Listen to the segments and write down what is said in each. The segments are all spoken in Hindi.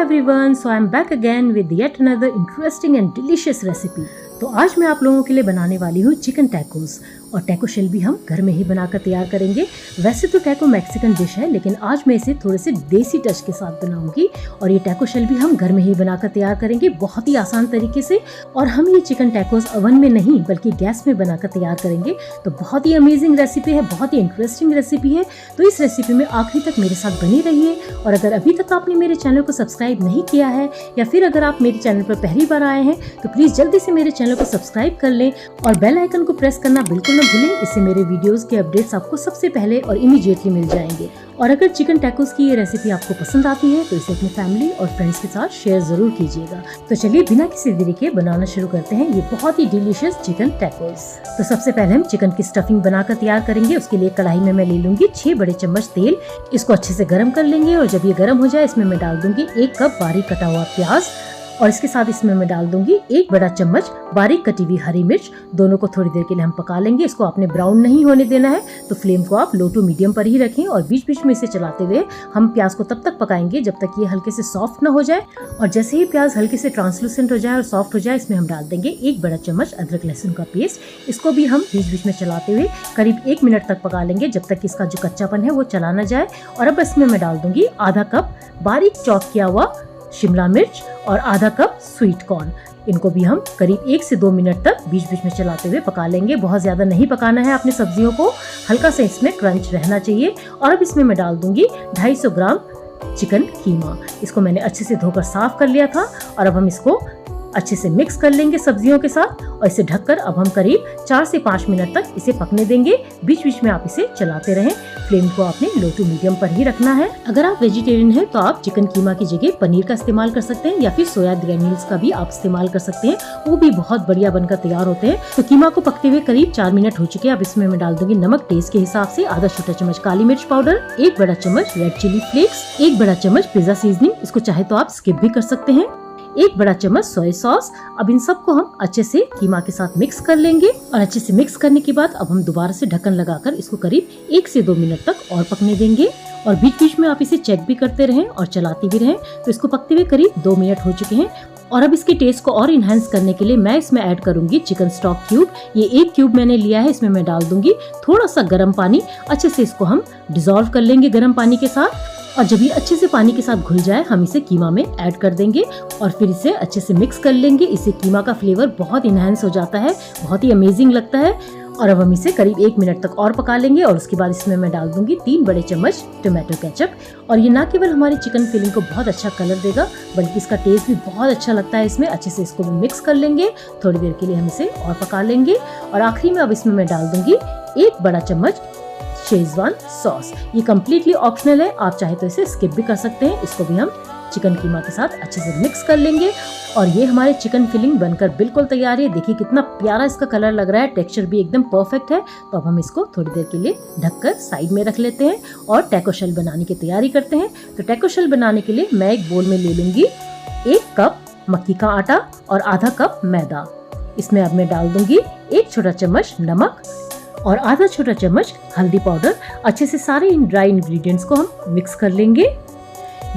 everyone, so I'm back again with yet another interesting and delicious recipe. तो आज मैं आप लोगों के लिए बनाने वाली हूँ चिकन टैकोस और टैको शेल भी हम घर में ही बनाकर तैयार करेंगे। वैसे तो टैको मैक्सिकन डिश है, लेकिन आज मैं इसे थोड़े से देसी टच के साथ बनाऊंगी और ये टैको शेल भी हम घर में ही बनाकर तैयार करेंगे बहुत ही आसान तरीके से। और हम ये चिकन टैकोस ओवन में नहीं बल्कि गैस में बनाकर तैयार करेंगे। तो बहुत ही अमेजिंग रेसिपी है, बहुत ही इंटरेस्टिंग रेसिपी है। तो इस रेसिपी में आखिरी तक मेरे साथ बनी रहिए। और अगर अभी तक आपने मेरे चैनल को सब्सक्राइब नहीं किया है या फिर अगर आप मेरे चैनल पर पहली बार आए हैं तो प्लीज जल्दी से मेरे चैनल को सब्सक्राइब कर लें और बेल आइकन को प्रेस करना बिल्कुल न भूलें। इससे मेरे वीडियोस के अपडेट्स आपको सबसे पहले और इमीडिएटली मिल जाएंगे। और अगर चिकन टैकोस की ये रेसिपी आपको पसंद आती है तो इसे अपनी फैमिली और फ्रेंड्स के साथ शेयर जरूर कीजिएगा। तो चलिए बिना किसी देरी के बनाना शुरू करते हैं ये बहुत ही डिलीशियस चिकन टैकोस। तो सबसे पहले हम चिकन की स्टफिंग बनाकर तैयार करेंगे। उसके लिए कढ़ाई में मैं ले लूंगी 6 बड़े चम्मच तेल। इसको अच्छे से गर्म कर लेंगे और जब ये गर्म हो जाए इसमें मैं डाल दूंगी 1 कप बारीक कटा हुआ प्याज और इसके साथ इसमें मैं डाल दूंगी 1 बड़ा चम्मच बारीक कटी हुई हरी मिर्च। दोनों को थोड़ी देर के लिए हम पका लेंगे। इसको आपने ब्राउन नहीं होने देना है, तो फ्लेम को आप लो टू मीडियम पर ही रखें और बीच बीच में इसे चलाते हुए हम प्याज को तब तक पकाएंगे जब तक ये हल्के से सॉफ्ट ना हो जाए। और जैसे ही प्याज हल्के से ट्रांसलूसेंट हो जाए और सॉफ्ट हो जाए इसमें हम डाल देंगे 1 बड़ा चम्मच अदरक लहसुन का पेस्ट। इसको भी हम बीच बीच में चलाते हुए करीब 1 मिनट तक पका लेंगे जब तक इसका जो कच्चापन है वो चला ना जाए। और अब इसमें मैं डाल दूंगी आधा कप बारीक चॉप किया हुआ शिमला मिर्च और आधा कप स्वीट कॉर्न। इनको भी हम करीब 1 से 2 मिनट तक बीच बीच में चलाते हुए पका लेंगे। बहुत ज़्यादा नहीं पकाना है अपनी सब्जियों को, हल्का सा इसमें क्रंच रहना चाहिए। और अब इसमें मैं डाल दूंगी 250 ग्राम चिकन कीमा। इसको मैंने अच्छे से धोकर साफ कर लिया था और अब हम इसको अच्छे से मिक्स कर लेंगे सब्जियों के साथ और इसे ढककर अब हम करीब 4 से 5 मिनट तक इसे पकने देंगे। बीच बीच में आप इसे चलाते रहें। फ्लेम को आपने लो टू मीडियम पर ही रखना है। अगर आप वेजिटेरियन हैं तो आप चिकन कीमा की जगह पनीर का इस्तेमाल कर सकते हैं या फिर सोया ग्रेन्यूल्स का भी आप इस्तेमाल कर सकते हैं, वो भी बहुत बढ़िया बनकर तैयार होते हैं। तो कीमा को पकते हुए करीब 4 मिनट हो चुके हैं। अब इसमें मैं डाल दूंगी नमक टेस्ट के हिसाब से, आधा छोटा चम्मच काली मिर्च पाउडर, 1 बड़ा चम्मच रेड चिली फ्लेक्स, 1 बड़ा चम्मच पिज्जा सीजनिंग, इसको चाहे तो आप स्किप भी कर सकते हैं, 1 बड़ा चम्मच सोया सॉस। अब इन सबको हम अच्छे से कीमा के साथ मिक्स कर लेंगे और अच्छे से मिक्स करने के बाद अब हम दोबारा से ढक्कन लगाकर इसको करीब 1 से 2 मिनट तक और पकने देंगे। और बीच बीच में आप इसे चेक भी करते रहें और चलाते भी रहें। तो इसको पकते हुए करीब 2 मिनट हो चुके हैं। और अब इसके टेस्ट को और इनहेंस करने के लिए मैं इसमें ऐड करूंगी चिकन स्टॉक क्यूब। ये 1 क्यूब मैंने लिया है। इसमें मैं डाल दूंगी थोड़ा सा गर्म पानी। अच्छे से इसको हम डिसॉल्व कर लेंगे गर्म पानी के साथ। और जब ये अच्छे से पानी के साथ घुल जाए हम इसे कीमा में ऐड कर देंगे और फिर इसे अच्छे से मिक्स कर लेंगे। इससे कीमा का फ्लेवर बहुत इनहेंस हो जाता है, बहुत ही अमेजिंग लगता है। और अब हम इसे करीब 1 मिनट तक और पका लेंगे और उसके बाद इसमें मैं डाल दूंगी 3 बड़े चम्मच टोमेटो केचप। और ये ना केवल हमारी चिकन फिलिंग को बहुत अच्छा कलर देगा बल्कि इसका टेस्ट भी बहुत अच्छा लगता है इसमें। अच्छे से इसको भी मिक्स कर लेंगे, थोड़ी देर के लिए हम इसे और पका लेंगे। और आखिरी में अब इसमें मैं डाल दूंगी 1 बड़ा चम्मच शेजवान सॉस। ये कम्प्लीटली ऑप्शनल है, आप चाहे तो इसे स्किप भी कर सकते हैं। इसको भी हम चिकन कीमा के साथ अच्छे से मिक्स कर लेंगे और ये हमारे चिकन फिलिंग बनकर बिल्कुल तैयार है। देखिए कितना प्यारा इसका कलर लग रहा है, टेक्सचर भी एकदम परफेक्ट है। तो अब हम इसको थोड़ी देर के लिए ढककर साइड में रख लेते हैं और टैको शेल बनाने की तैयारी करते हैं। तो टैको शेल बनाने के लिए मैं एक बोल में ले लूंगी 1 कप मक्की का आटा और आधा कप मैदा। इसमें अब मैं डाल दूंगी 1 छोटा चम्मच नमक और आधा छोटा चम्मच हल्दी पाउडर। अच्छे से सारे इन ड्राई इंग्रेडिएंट्स को हम मिक्स कर लेंगे।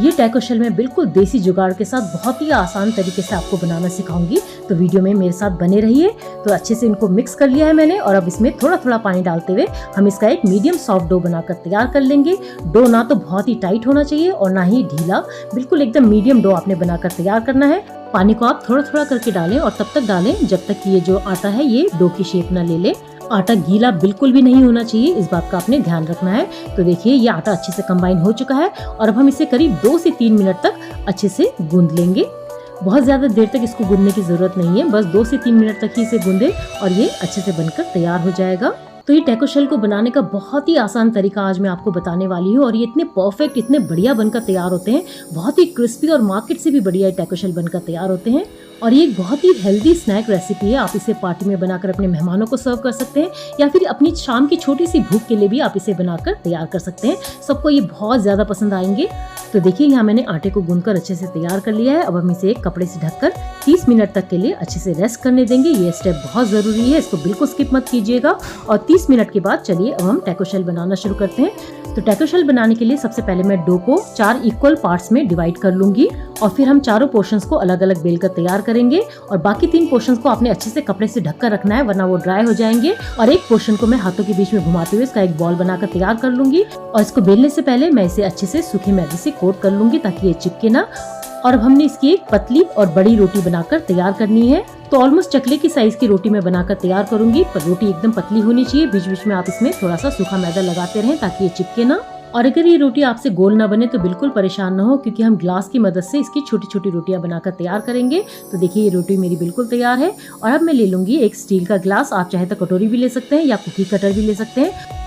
ये टैको शेल में बिल्कुल देसी जुगाड़ के साथ बहुत ही आसान तरीके से आपको बनाना सिखाऊंगी, तो वीडियो में मेरे साथ बने रहिए। तो अच्छे से इनको मिक्स कर लिया है मैंने और अब इसमें थोड़ा थोड़ा पानी डालते हुए हम इसका एक मीडियम सॉफ्ट डो बनाकर तैयार कर लेंगे। डो ना तो बहुत ही टाइट होना चाहिए और ना ही ढीला, बिल्कुल एकदम मीडियम डो आपने बनाकर तैयार करना है। पानी को आप थोड़ा थोड़ा करके डालें और तब तक डालें जब तक ये जो आटा है ये डो की शेप न ले ले। आटा गीला बिल्कुल भी नहीं होना चाहिए, इस बात का आपने ध्यान रखना है। तो देखिए ये आटा अच्छे से कंबाइन हो चुका है और अब हम इसे करीब 2 से 3 मिनट तक अच्छे से गूंद लेंगे। बहुत ज़्यादा देर तक इसको गूंदने की ज़रूरत नहीं है, बस 2 से 3 मिनट तक ही इसे गूंदे और ये अच्छे से बनकर तैयार हो जाएगा। तो ये टैको शेल को बनाने का बहुत ही आसान तरीका आज मैं आपको बताने वाली हूँ और ये इतने परफेक्ट, इतने बढ़िया बनकर तैयार होते हैं। बहुत ही क्रिस्पी और मार्केट से भी बढ़िया टैको शेल बनकर तैयार होते हैं। और ये एक बहुत ही हेल्दी स्नैक रेसिपी है। आप इसे पार्टी में बनाकर अपने मेहमानों को सर्व कर सकते हैं या फिर अपनी शाम की छोटी सी भूख के लिए भी आप इसे बनाकर तैयार कर सकते हैं। सबको ये बहुत ज़्यादा पसंद आएंगे। तो देखिए यहाँ मैंने आटे को गूंदकर अच्छे से तैयार कर लिया है। अब हम इसे एक कपड़े से ढककर 30 मिनट तक के लिए अच्छे से रेस्ट करने देंगे। ये स्टेप बहुत ज़रूरी है, इसको बिल्कुल स्किप मत कीजिएगा। और 30 मिनट के बाद चलिए अब हम टैको शेल बनाना शुरू करते हैं। तो टैको शेल बनाने के लिए सबसे पहले मैं डो को 4 इक्वल पार्ट्स में डिवाइड कर लूंगी और फिर हम चारों पोर्शंस को अलग अलग बेल कर तैयार करेंगे। और बाकी 3 पोर्शंस को आपने अच्छे से कपड़े से ढककर रखना है, वरना वो ड्राई हो जाएंगे। और एक पोर्शन को मैं हाथों के बीच में घुमाते हुए इसका एक बॉल बनाकर तैयार कर लूंगी। और इसको बेलने से पहले मैं इसे अच्छे से सूखे मैदे से कोट कर लूंगी ताकि ये चिपके ना। और अब हमने इसकी एक पतली और बड़ी रोटी बनाकर तैयार करनी है। तो ऑलमोस्ट चकले की साइज की रोटी मैं बनाकर तैयार करूंगी, पर रोटी एकदम पतली होनी चाहिए। बीच बीच में आप इसमें थोड़ा सा सूखा मैदा लगाते रहें ताकि ये चिपके ना। और अगर ये रोटी आपसे गोल ना बने तो बिल्कुल परेशान ना हो, क्योंकि हम ग्लास की मदद से इसकी छोटी छोटी रोटियां बनाकर तैयार करेंगे। तो देखिए ये रोटी मेरी बिल्कुल तैयार है। और अब मैं ले लूंगी एक स्टील का ग्लास। आप चाहे तो कटोरी भी ले सकते हैं या कुकी कटर भी ले सकते हैं।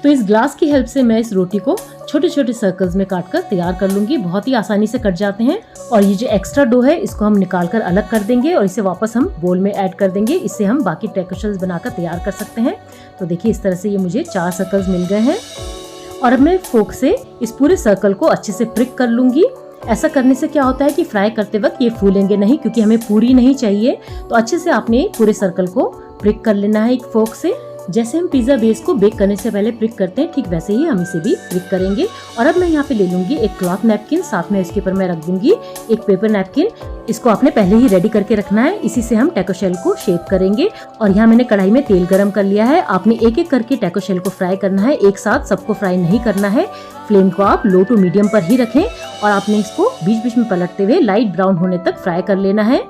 तो इस ग्लास की हेल्प से मैं इस रोटी को छोटे छोटे सर्कल्स में काटकर तैयार कर लूंगी। बहुत ही आसानी से कट जाते हैं। और ये जो एक्स्ट्रा डो है इसको हम निकाल कर अलग कर देंगे और इसे वापस हम बोल में ऐड कर देंगे। इससे हम बाकी टैको शेल्स बनाकर तैयार कर सकते हैं। तो देखिए इस तरह से ये मुझे 4 सर्कल्स मिल गए हैं। और अब मैं फोक से इस पूरे सर्कल को अच्छे से प्रिक कर लूंगी। ऐसा करने से क्या होता है कि फ्राई करते वक्त ये फूलेंगे नहीं, क्योंकि हमें पूरी नहीं चाहिए। तो अच्छे से आपने पूरे सर्कल को प्रिक कर लेना है एक फोक से। जैसे हम पिज्जा बेस को बेक करने से पहले प्रिक करते हैं, ठीक वैसे ही हम इसे भी प्रिक करेंगे। और अब मैं यहाँ पे ले लूंगी एक क्लॉथ नैपकिन, साथ में इसके ऊपर मैं रख दूंगी एक पेपर नैपकिन। इसको आपने पहले ही रेडी करके रखना है, इसी से हम टैको शेल को शेप करेंगे। और यहाँ मैंने कढ़ाई में तेल गरम कर लिया है। आपने एक एक करके टैको शेल को फ्राई करना है, एक साथ सबको फ्राई नहीं करना है। फ्लेम को आप लो टू मीडियम पर ही रखें और आपने इसको बीच बीच में पलटते हुए लाइट ब्राउन होने तक फ्राई कर लेना है।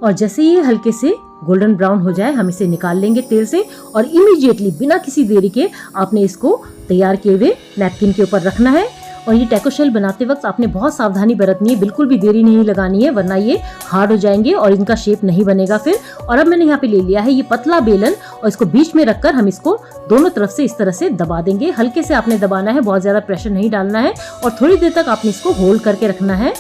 और जैसे ये हल्के से गोल्डन ब्राउन हो जाए हम इसे निकाल लेंगे तेल से। और इमीडिएटली बिना किसी देरी के आपने इसको तैयार किए हुए नैपकिन के ऊपर रखना है। और ये टैको शेल बनाते वक्त आपने बहुत सावधानी बरतनी है, बिल्कुल भी देरी नहीं लगानी है, वरना ये हार्ड हो जाएंगे और इनका शेप नहीं बनेगा फिर। और अब मैंने यहाँ पे ले लिया है ये पतला बेलन और इसको बीच में रखकर हम इसको दोनों तरफ से इस तरह से दबा देंगे। हल्के से आपने दबाना है, बहुत ज्यादा प्रेशर नहीं डालना है। और थोड़ी देर तक आपने इसको होल्ड करके रखना है।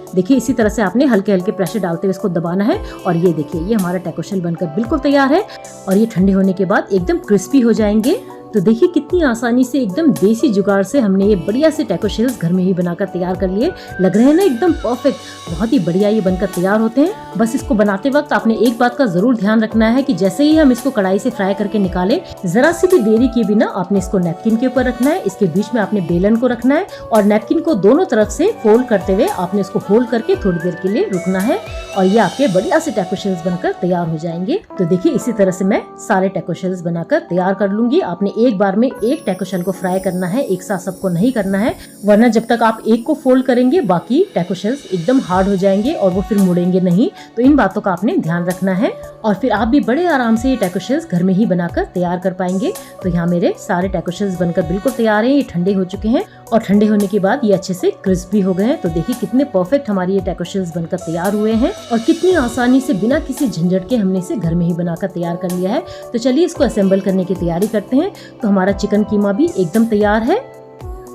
देखिए इसी तरह से आपने हल्के हल्के प्रेशर डालते हुए इसको दबाना है। और ये देखिए ये हमारा टैको शेल बनकर बिल्कुल तैयार है। और ये ठंडे होने के बाद एकदम क्रिस्पी हो जाएंगे। तो देखिए कितनी आसानी से एकदम देसी जुगाड़ से हमने ये बढ़िया से टैको शेल्स घर में ही बनाकर तैयार कर लिए। लग रहे हैं ना एकदम परफेक्ट, बहुत ही बढ़िया ये बनकर तैयार होते हैं। बस इसको बनाते वक्त आपने एक बात का जरूर ध्यान रखना है कि जैसे ही हम इसको कढ़ाई से फ्राई करके निकालें, जरा सी भी देरी किए बिना आपने इसको नैपकिन के ऊपर रखना है। इसके बीच में आपने बेलन को रखना है और नैपकिन को दोनों तरफ से फोल्ड करते हुए आपने इसको होल्ड करके थोड़ी देर के लिए रुकना है। और ये आपके बढ़िया से टैको शेल्स बनकर तैयार हो जाएंगे। तो देखिए इसी तरह से मैं सारे टैको शेल्स बनाकर तैयार कर लूंगी। आपने एक बार में एक टैको शेल को फ्राई करना है, एक साथ सबको नहीं करना है, वरना जब तक आप एक को फोल्ड करेंगे बाकी टैको शेल्स एकदम हार्ड हो जाएंगे और वो फिर मुड़ेंगे नहीं। तो इन बातों का आपने ध्यान रखना है और फिर आप भी बड़े आराम से ये टैको शेल्स घर में ही बनाकर तैयार कर पाएंगे। तो यहाँ मेरे सारे टैको शेल्स बनकर बिल्कुल तैयार हैं। ये ठंडे हो चुके हैं और ठंडे होने के बाद ये अच्छे से क्रिस्पी हो गए हैं। तो देखिए कितने परफेक्ट हमारी ये टैको शेल्स बनकर तैयार हुए हैं और कितनी आसानी से बिना किसी झंझट के हमने इसे घर में ही बनाकर तैयार कर लिया है। तो चलिए इसको असेंबल करने की तैयारी करते हैं। तो हमारा चिकन कीमा भी एकदम तैयार है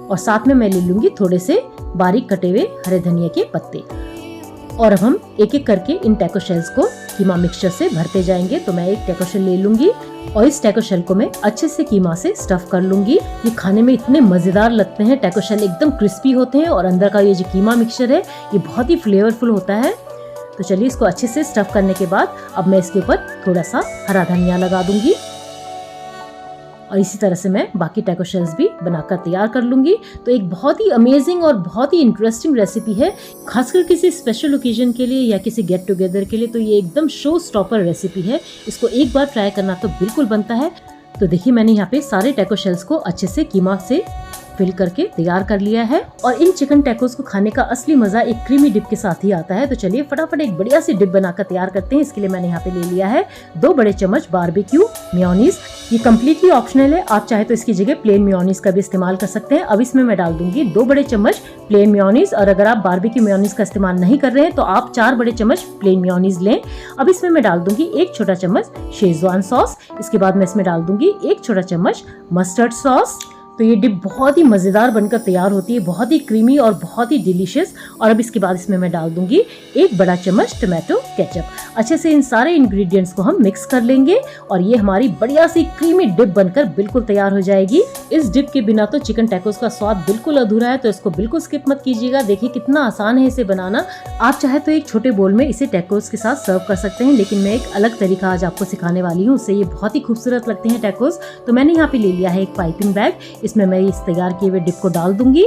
और साथ में मैं ले लूंगी थोड़े से बारीक कटे हुए हरे धनिया के पत्ते। और अब हम एक एक करके इन टैको शेल्स को कीमा मिक्सचर से भरते जाएंगे। तो मैं एक टैको शेल ले लूंगी और इस टैको शेल को मैं अच्छे से कीमा से स्टफ कर लूंगी। ये खाने में इतने मजेदार लगते हैं। टैको शेल एकदम क्रिस्पी होते हैं और अंदर का ये जो कीमा मिक्सचर है ये बहुत ही फ्लेवरफुल होता है। तो चलिए इसको अच्छे से स्टफ करने के बाद अब मैं इसके ऊपर थोड़ा सा हरा धनिया लगा दूंगी और इसी तरह से मैं बाकी टैको शेल्स भी बनाकर तैयार कर लूंगी। तो एक बहुत ही अमेजिंग और बहुत ही इंटरेस्टिंग रेसिपी है, खासकर किसी स्पेशल ओकेजन के लिए या किसी गेट टुगेदर के लिए। तो ये एकदम शो स्टॉपर रेसिपी है, इसको एक बार ट्राई करना तो बिल्कुल बनता है। तो देखिए मैंने यहाँ पे सारे टैको शेल्स को अच्छे से कीमा से फिल करके तैयार कर लिया है। और इन चिकन टैकोस को खाने का असली मजा एक क्रीमी डिप के साथ ही आता है। तो चलिए फटाफट एक बढ़िया सी डिप बनाकर तैयार करते हैं। इसके लिए मैंने यहाँ पे ले लिया है 2 बड़े चम्मच बारबेक्यू मेयोनीज। ये कम्प्लीटली ऑप्शनल है, आप चाहे तो इसकी जगह प्लेन मेयोनीज का भी इस्तेमाल कर सकते हैं। अब इसमें मैं डाल दूंगी 2 बड़े चम्मच प्लेन मेयोनीज और अगर आप बारबेक्यू मेयोनीज का इस्तेमाल नहीं कर रहे हैं तो आप 4 बड़े चम्मच प्लेन मेयोनीज लें। अब इसमें मैं डाल दूंगी 1 छोटा चम्मच शेजवान सॉस। इसके बाद मैं इसमें डाल दूंगी 1 छोटा चम्मच मस्टर्ड सॉस। तो ये डिप बहुत ही मज़ेदार बनकर तैयार होती है, बहुत ही क्रीमी और बहुत ही डिलीशियस। और अब इसके बाद इसमें मैं डाल दूंगी 1 बड़ा चम्मच टमाटो केचप। अच्छे से इन सारे इंग्रेडिएंट्स को हम मिक्स कर लेंगे और ये हमारी बढ़िया सी क्रीमी डिप बनकर बिल्कुल तैयार हो जाएगी। इस डिप के बिना तो चिकन टैकोस का स्वाद बिल्कुल अधूरा है, तो इसको बिल्कुल स्किप मत कीजिएगा। देखिए कितना आसान है इसे बनाना। आप चाहे तो एक छोटे बोल में इसे टैकोस के साथ सर्व कर सकते हैं, लेकिन मैं एक अलग तरीका आज आपको सिखाने वाली हूँ, उससे ये बहुत ही खूबसूरत लगते हैं टैकोस। तो मैंने यहाँ पे ले लिया है एक पाइपिंग बैग, इसमें मैं इस तैयार किए हुए डिप को डाल दूंगी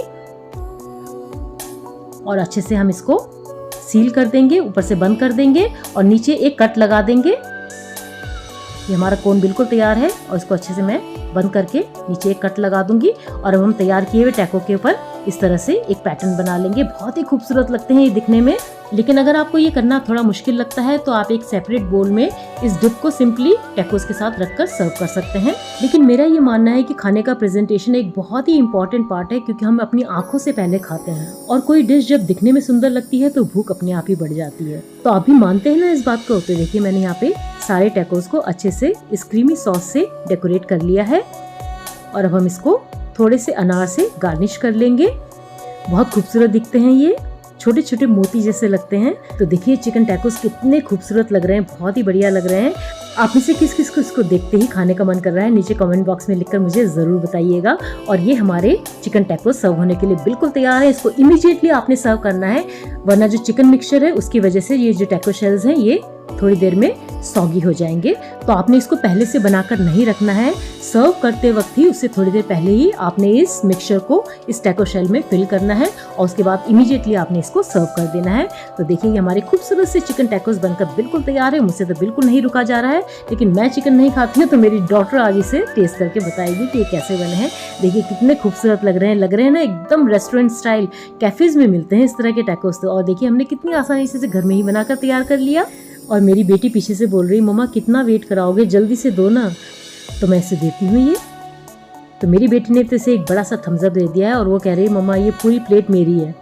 और अच्छे से हम इसको सील कर देंगे, ऊपर से बंद कर देंगे और नीचे एक कट लगा देंगे। ये हमारा कोन बिल्कुल तैयार है और इसको अच्छे से मैं बंद करके नीचे एक कट लगा दूंगी और अब हम तैयार किए हुए टैको के ऊपर इस तरह से एक पैटर्न बना लेंगे। बहुत ही खूबसूरत लगते हैं ये दिखने में। लेकिन अगर आपको ये करना थोड़ा मुश्किल लगता है तो आप एक सेपरेट बोल में इस डिप को सिंपली टैकोस के साथ रखकर सर्व कर सकते हैं। लेकिन मेरा ये मानना है कि खाने का प्रेजेंटेशन एक बहुत ही इम्पोर्टेंट पार्ट है, क्योंकि हम अपनी आंखों से पहले खाते हैं और कोई डिश जब दिखने में सुंदर लगती है तो भूख अपने आप ही बढ़ जाती है। तो आप भी मानते हैं ना इस बात को। तो देखिए मैंने यहाँ पे सारे टैकोस को अच्छे से इस क्रीमी सॉस से डेकोरेट कर लिया है और अब हम इसको थोड़े से अनार से गार्निश कर लेंगे। बहुत खूबसूरत दिखते हैं, ये छोटे छोटे मोती जैसे लगते हैं। तो देखिए चिकन टैकोस कितने खूबसूरत लग रहे हैं, बहुत ही बढ़िया लग रहे हैं। आप में से किस किस को इसको देखते ही खाने का मन कर रहा है, नीचे कमेंट बॉक्स में लिखकर मुझे जरूर बताइएगा। और ये हमारे चिकन टैकोस सर्व होने के लिए बिल्कुल तैयार है। इसको इमीडिएटली आपने सर्व करना है, वरना जो चिकन मिक्सचर है उसकी वजह से ये जो टैको शेल्स हैं ये थोड़ी देर में सॉगी हो जाएंगे। तो आपने इसको पहले से बनाकर नहीं रखना है, सर्व करते वक्त ही उससे थोड़ी देर पहले ही आपने इस मिक्सचर को इस टैको शेल में फिल करना है और उसके बाद इमीडिएटली आपने इसको सर्व कर देना है। तो देखिए ये हमारे खूबसूरत से चिकन टैकोस बनकर बिल्कुल तैयार है। मुझसे तो बिल्कुल नहीं रुका जा रहा है, लेकिन मैं चिकन नहीं खाती हूँ तो मेरी डॉटर आज इसे टेस्ट करके बताएगी कि ये कैसे बने हैं। देखिए कितने खूबसूरत लग रहे हैं ना, एकदम रेस्टोरेंट स्टाइल। कैफेज में मिलते हैं इस तरह के टैकोस। और देखिए हमने कितनी आसानी से घर में ही बनाकर तैयार कर लिया। और मेरी बेटी पीछे से बोल रही, मम्मा कितना वेट कराओगे, जल्दी से दो ना। तो मैं इसे देती हूँ ये। तो मेरी बेटी ने तो इसे एक बड़ा सा थम्स अप दे दिया है और वो कह रही है मम्मा ये पूरी प्लेट मेरी है।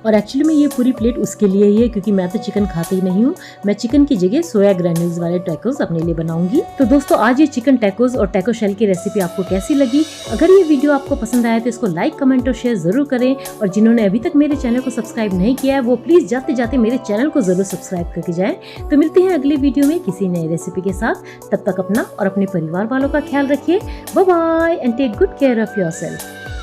और एक्चुअली में ये पूरी प्लेट उसके लिए ही है, क्योंकि मैं तो चिकन खाती ही नहीं हूँ। मैं चिकन की जगह सोया ग्रैन्यूल्स वाले टैकोस अपने लिए बनाऊंगी। तो दोस्तों आज ये चिकन टैकोस और टैको शेल की रेसिपी आपको कैसी लगी? अगर ये वीडियो आपको पसंद आया तो इसको लाइक, कमेंट और शेयर जरूर करें। और जिन्होंने अभी तक मेरे चैनल को सब्सक्राइब नहीं किया है वो प्लीज जाते जाते मेरे चैनल को जरूर सब्सक्राइब करके जाए। तो मिलते हैं अगली वीडियो में किसी नई रेसिपी के साथ। तब तक अपना और अपने परिवार वालों का ख्याल रखिए। Bye bye and take good care of yourself.